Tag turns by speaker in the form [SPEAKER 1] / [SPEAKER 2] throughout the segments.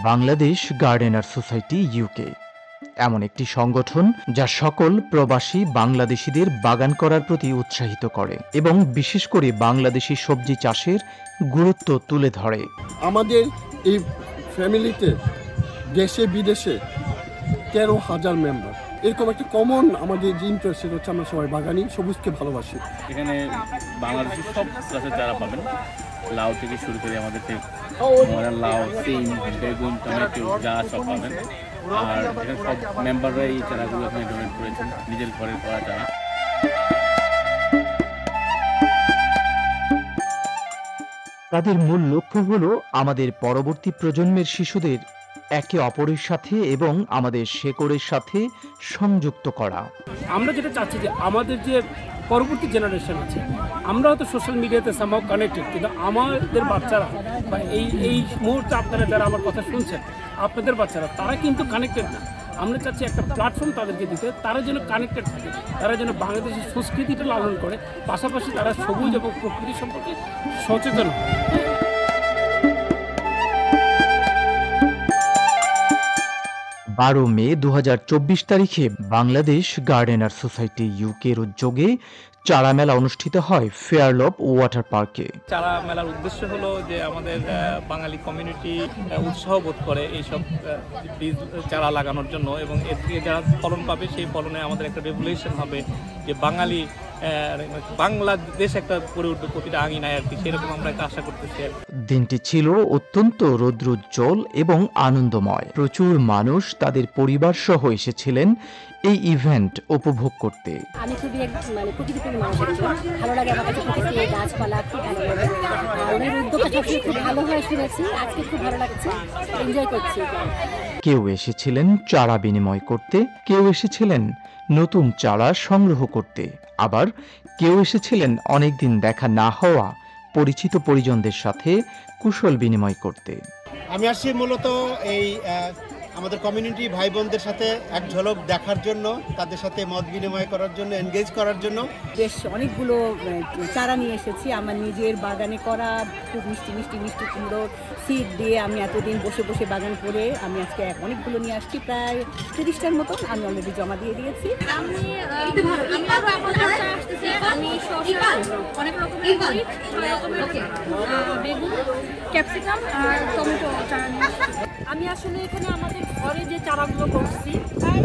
[SPEAKER 1] Bangladesh gardener society UK এমন একটি সংগঠন যা সকল প্রবাসী বাংলাদেশিদের বাগান করার প্রতি উৎসাহিত করে এবং বিশেষ করে বাংলাদেশি সবজি চাষের গুরুত্ব তুলে ধরে।
[SPEAKER 2] আমাদের এই ফ্যামিলিতে দেশে বিদেশে 13,000 মেম্বার। এরকম একটা কমন আমাদের যে ইন্টারেস্ট, সেটা হচ্ছে আমরা সবাই বাগানি, সবুজকে ভালোবাসি।
[SPEAKER 3] এখানে বাংলাদেশের সব গাছের চারা পাবেন, লাউ থেকে শুরু করে আমাদের লাউ, সিম, বেগুন, টমেটো যা সব পাবেন। আর এখানে সব মেম্বাররা এই চারাগুলো এখানে ডোনেট করেছেন, নিজের ঘরের করা চারা।
[SPEAKER 1] তাদের মূল লক্ষ্য হলো আমাদের পরবর্তী প্রজন্মের শিশুদের একে অপরের সাথে এবং আমাদের শেকড়ের সাথে সংযুক্ত করা।
[SPEAKER 4] আমরা যেটা চাচ্ছি যে আমাদের যে পরবর্তী জেনারেশন আছে, আমরা হয়তো সোশ্যাল মিডিয়াতে সামহাউ কানেক্টেড, কিন্তু আমাদের বাচ্চারা বা এই মুহূর্তে আপনারা যারা আমার কথা শুনছেন, আপনাদের বাচ্চারা তারা কিন্তু কানেক্টেড না। আমরা চাচ্ছি একটা প্ল্যাটফর্ম তাদেরকে দিতে, তারা যেন কানেক্টেড থাকে, তারা যেন বাংলাদেশের সংস্কৃতিটা লালন করে, পাশাপাশি তারা সবুজ এবং প্রকৃতি সম্পর্কে সচেতন হয়।
[SPEAKER 1] 12 মে 2024 তারিখে বাংলাদেশ গার্ডেনার সোসাইটি ইউকের উদ্যোগে চারা মেলা অনুষ্ঠিত হয় ফেয়ারলপ ওয়াটার পার্কে।
[SPEAKER 5] চারা মেলার উদ্দেশ্য হলো যে আমাদের বাঙালি কমিউনিটি উৎসাহ বোধ করে এইসব বীজ চারা লাগানোর জন্য, এবং এর থেকে যারা ফলন পাবে সেই ফলনে আমাদের একটা রেগুলেশন হবে যে বাংলাদেশ একটা করে উঠবে প্রতিটা আঙিনায় আর কি, সেরকম আমরা একটা আশা করতেছি।
[SPEAKER 1] দিনটি ছিল অত্যন্ত রৌদ্রোজ্জ্বল এবং আনন্দময়। প্রচুর মানুষ তাদের পরিবার সহ এসেছিলেন এই ইভেন্ট উপভোগ করতে।
[SPEAKER 6] আমি খুবই প্রকৃতিপ্রেমী মানুষ, ভালো লাগে আমার কাছে প্রকৃতি, গাছপালা খুব ভালো লাগে। ওনার উদ্যোগটা খুব ভালো হয় শুনেছি, আজকে খুব ভালো লাগছে, এনজয় করছি।
[SPEAKER 1] কেউ এসেছিলেন চারা বিনিময় করতে, কেউ এসেছিলেন নতুন চারা সংগ্রহ করতে, আবার কেউ এসেছিলেন অনেকদিন দেখা না হওয়া পরিচিত পরিজনদের সাথে কুশল বিনিময় করতে।
[SPEAKER 7] আমি আসছি মূলত এই আমাদের কমিউনিটি ভাই বোনদের সাথে এক ঝলক দেখার জন্য, তাদের সাথে মত বিনিময় করার জন্য, এনগেজ করার জন্য।
[SPEAKER 6] বেশ অনেকগুলো চারা নিয়ে এসেছি আমার নিজের বাগানে করা, খুব মিষ্টি মিষ্টি মিষ্টি কুমড়ো সিড দিয়ে আমি এতদিন বসে বসে বাগান করে আমি আজকে অনেকগুলো নিয়ে আসছি, প্রায় 30টার মতন আমি অলরেডি জমা দিয়ে দিয়েছি।
[SPEAKER 8] বেগুন, ক্যাপসিকাম আর টমেটো চারা নিয়ে আসছি। আমি আসলে এখানে আমাদের ঘরে যে চারাগুলো করছি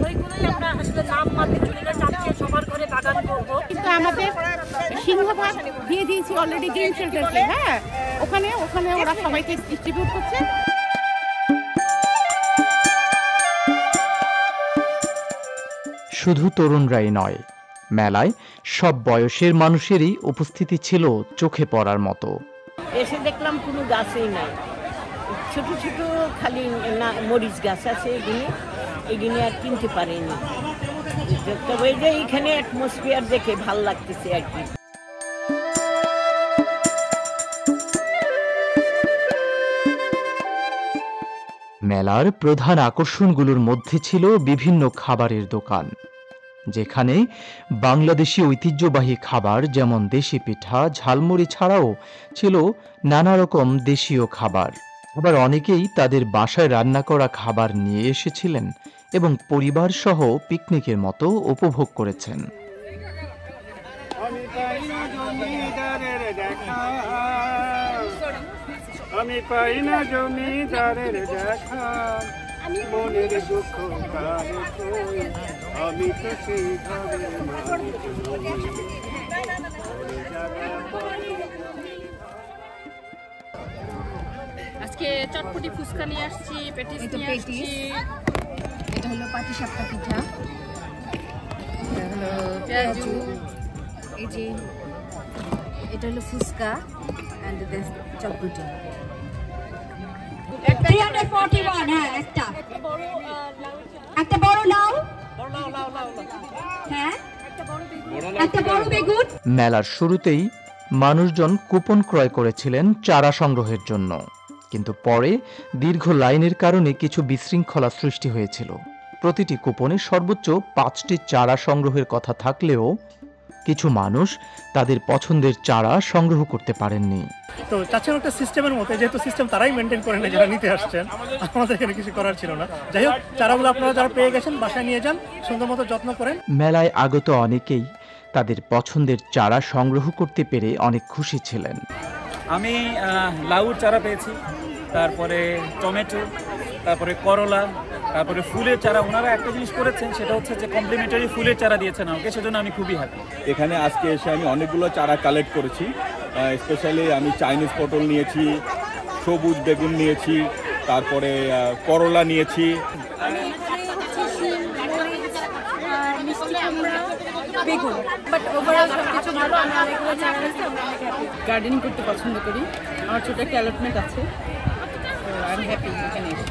[SPEAKER 8] ওইগুলোই আমরা আসলে নাম মাত্র চুরিরা চাচ্ছি সবার ঘরে বাগান করবো,
[SPEAKER 9] কিন্তু আমাদের সিংহভাগ দিয়ে দিয়েছি অলরেডি গ্রিন শেল্টারকে। হ্যাঁ, ওখানে ওরা সবাইকে ডিস্ট্রিবিউট করছে।
[SPEAKER 1] শুধু তরুণরাই নয়, মেলায় সব বয়সের মানুষেরই উপস্থিতি ছিল চোখে পড়ার মতো।
[SPEAKER 6] এসে দেখলাম কোনো গাছই নাই, ছোট ছোট খালি মরিচ গাছ আছে, এগুলি আর কিনতে পারিনি। তবে যে এইখানে অ্যাটমসফিয়ার দেখে ভাল লাগতেছে আর কি।
[SPEAKER 1] মেলার প্রধান আকর্ষণগুলোর মধ্যে ছিল বিভিন্ন খাবারের দোকান, যেখানে বাংলাদেশি ঐতিহ্যবাহী খাবার যেমন দেশি পিঠা, ঝালমুড়ি ছাড়াও ছিল নানা রকম দেশীয় খাবার। আবার অনেকেই তাদের বাসায় রান্না করা খাবার নিয়ে এসেছিলেন এবং পরিবার সহ পিকনিকের মতো উপভোগ করেছেন।
[SPEAKER 4] আমি পাই না জমিদারের দেখা, মনের দুঃখ আমি তো
[SPEAKER 8] আজকে চটপটি ফুচকা নিয়ে আসছি, পেটিস নিয়ে আসছি।
[SPEAKER 9] এটা হলো পাটিসাপটা পিঠা,
[SPEAKER 8] এটা হলো পেঁয়াজু,
[SPEAKER 9] এই যে এটা হলো ফুচকা এন্ড দিস চটপটি।
[SPEAKER 8] 341। হ্যাঁ, একটা বড় লাউ, হ্যাঁ একটা বড় বেগুন।
[SPEAKER 1] মেলার শুরুতেই মানুষজন কুপন ক্রয় করেছিলেন চারা সংগ্রহের জন্য, কিন্তু পরে দীর্ঘ লাইনের কারণে কিছু বিশৃঙ্খলা সৃষ্টি হয়েছিল। প্রতিটি কুপনে সর্বোচ্চ 5টি চারা সংগ্রহের কথা থাকলেও কিছু মানুষ তাদের পছন্দের চারা সংগ্রহ করতে পারেননি।
[SPEAKER 10] তো চাচ্ছিলাম একটা সিস্টেমের মতো, যেহেতু সিস্টেম তারাই মেনটেন করে না যারা নিতে আসছেন, আমাদের এখানে কিছু করার ছিল না। যাই হোক, চারাগুলো আপনারা যারা পেয়ে গেছেন বাসায় নিয়ে যান, সুন্দর মতো যত্ন করেন।
[SPEAKER 1] মেলায় আগত অনেকেই তাদের পছন্দের চারা সংগ্রহ করতে পেরে অনেক খুশি ছিলেন।
[SPEAKER 11] আমি লাউর চারা পেয়েছি, তারপরে টমেটো, তারপরে করলা, তারপরে ফুলের চারা। ওনারা একটা জিনিস করেছেন, সেটা হচ্ছে যে কমপ্লিমেন্টারি ফুলের চারা দিয়েছেন আমাকে, সেজন্য আমি খুবই হ্যাপি।
[SPEAKER 12] এখানে আজকে এসে আমি অনেকগুলো চারা কালেক্ট করেছি। স্পেশালি আমি চাইনিজ পটল নিয়েছি, সবুজ বেগুন নিয়েছি, তারপরে করলা নিয়েছি।
[SPEAKER 6] গার্ডেনিং করতে পছন্দ করি, আমার ছোট একটা অ্যালটমেন্ট আছে, আমি হ্যাপি এখানে এসে।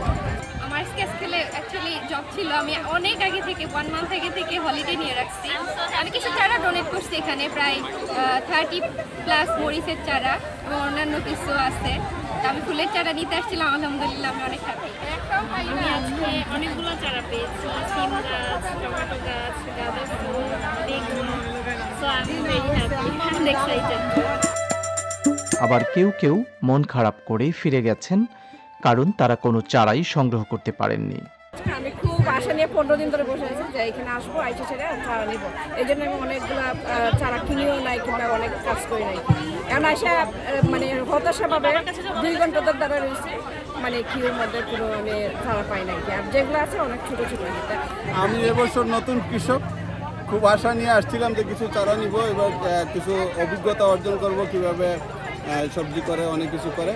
[SPEAKER 8] আমার স্কেলে অ্যাকচুয়ালি জব ছিল, আমি অনেক আগে থেকে 1 মান্থ আগে থেকে হলিডে নিয়ে রাখছি। আমি কিছু চারা ডোনেট করছি এখানে, প্রায় 30+ মরিচের চারা এবং অন্যান্য কিছু আছে। আমি ফুলের চারা নিতে আসছিলাম, আলহামদুলিল্লাহ আমি অনেক হ্যাপি। আমি আজকে অনেকগুলো চারা পেয়েছি, সিম গাছ, টমেটো গাছ, গাঁদা ফুল, বেগুন। সো আমি ভেরি হ্যাপি অ্যান্ড এক্সাইটেড।
[SPEAKER 1] আবার কেউ কেউ মন খারাপ করে ফিরে গেছেন, কারণ তারা কোনো চারাই সংগ্রহ করতে পারেননি।
[SPEAKER 6] আমি খুব আশা নিয়ে 15 দিন ধরে বসে আছি যে এখানে আসবো, আইসে ছেড়ে চারা নিব। এই জন্য আমি অনেকগুলো চারা কিনেও নাই কিংবা অনেক কাজ করি নাই। এখন আসা মানে হতাশাভাবে 2 ঘন্টা ধরে দাঁড়া রয়েছে, মানে কিউর মধ্যে কোনো আমি চারা পাই নাই। আর যেগুলো আছে অনেক ছোটো ছোটো।
[SPEAKER 2] আমি এবছর নতুন কৃষক, খুব আশা নিয়ে আসছিলাম যে কিছু চারা নিব, এবার কিছু অভিজ্ঞতা অর্জন করব কিভাবে সবজি করে, অনেক কিছু করে।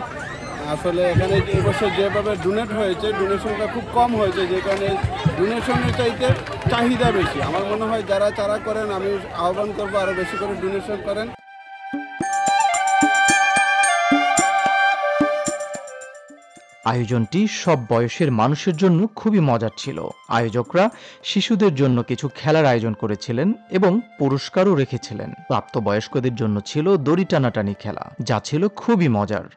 [SPEAKER 2] আসলে এখানে এবছর যেভাবে ডোনেট হয়েছে, ডোনেশনটা খুব কম হয়েছে, যেখানে ডোনেশনের চাইতে চাহিদা বেশি। আমার মনে হয় যারা চারা করেন, আমি আহ্বান করবো আরও বেশি করে ডোনেশন করেন।
[SPEAKER 1] আয়োজনটি সব বয়সের মানুষের জন্য খুবই মজার ছিল। আয়োজকরা শিশুদের জন্য কিছু খেলার আয়োজন করেছিলেন এবং পুরস্কারও রেখেছিলেন। প্রাপ্তবয়স্কদের জন্য ছিল দড়ি টানাটানি খেলা, যা ছিল খুবই মজার।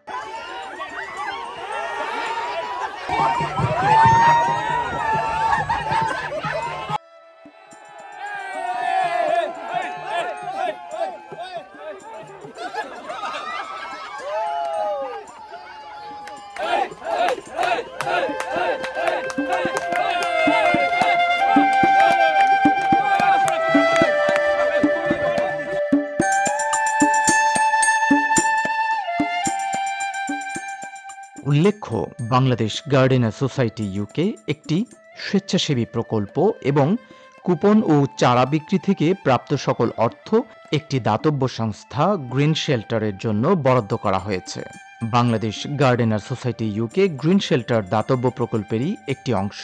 [SPEAKER 1] উল্লেখ্য, বাংলাদেশ গার্ডেনার সোসাইটি ইউকে একটি স্বেচ্ছাসেবী প্রকল্প এবং কুপন ও চারা বিক্রি থেকে প্রাপ্ত সকল অর্থ একটি দাতব্য সংস্থা গ্রিন শেল্টারের জন্য বরাদ্দ করা হয়েছে। Bangladesh gardener society UK green shelter দাতব্য প্রকল্পেরই একটি অংশ।